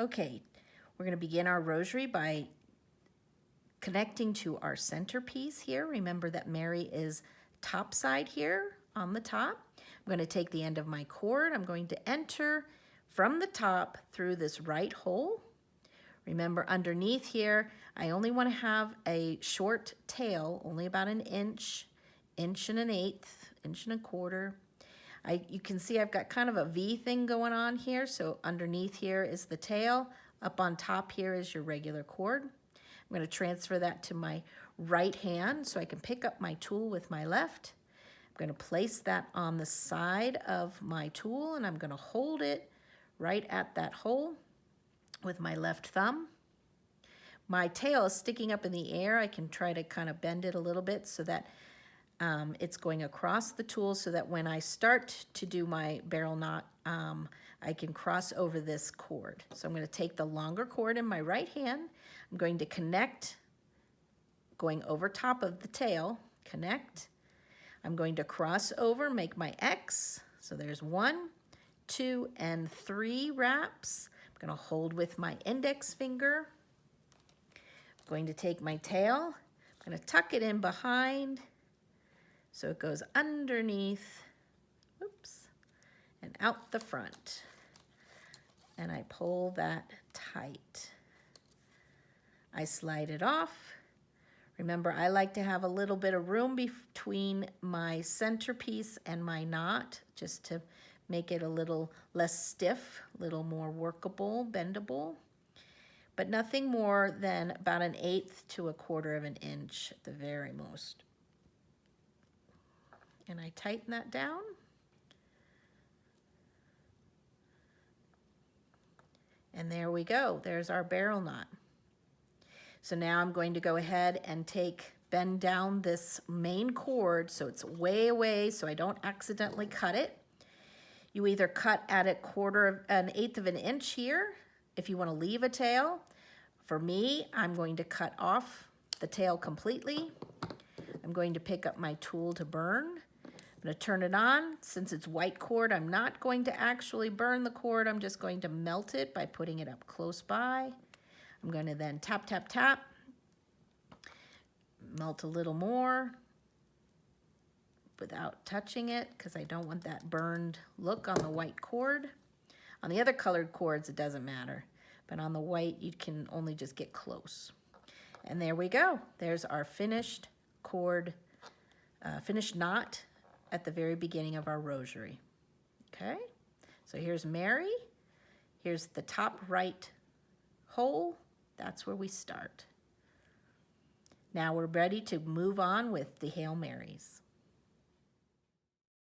Okay, we're going to begin our rosary by connecting to our centerpiece here. Remember that Mary is top side here on the top. I'm going to take the end of my cord. I'm going to enter from the top through this right hole. Remember, underneath here, I only want to have a short tail, only about an inch, inch and an eighth, inch and a quarter. You can see I've got kind of a V thing going on here. So underneath here is the tail. Up on top here is your regular cord. I'm going to transfer that to my right hand so I can pick up my tool with my left. I'm going to place that on the side of my tool and I'm going to hold it right at that hole with my left thumb. My tail is sticking up in the air. I can try to kind of bend it a little bit so that it's going across the tool so that when I start to do my barrel knot, I can cross over this cord. So I'm going to take the longer cord in my right hand. I'm going to connect, going over top of the tail, connect. I'm going to cross over, make my X. So there's 1, 2, and 3 wraps. I'm going to hold with my index finger. I'm going to take my tail. I'm going to tuck it in behind so it goes underneath, oops, and out the front. And I pull that tight. I slide it off. Remember, I like to have a little bit of room between my centerpiece and my knot, just to make it a little less stiff, a little more workable, bendable, but nothing more than about an 1/8 to a 1/4 of an inch at the very most. And I tighten that down. And there we go. There's our barrel knot. So now I'm going to go ahead and bend down this main cord so it's way away so I don't accidentally cut it. You either cut at an 1/8 of an inch here if you want to leave a tail. For me, I'm going to cut off the tail completely. I'm going to pick up my tool to burn. I'm going to turn it on. Since it's white cord, I'm not going to actually burn the cord. I'm just going to melt it by putting it up close by. I'm going to then tap, tap, tap. Melt a little more without touching it because I don't want that burned look on the white cord. On the other colored cords, it doesn't matter. But on the white, you can only just get close. And there we go. There's our finished cord, finished knot at the very beginning of our rosary. Okay, so here's Mary. Here's the top right hole. That's where we start. Now we're ready to move on with the Hail Marys.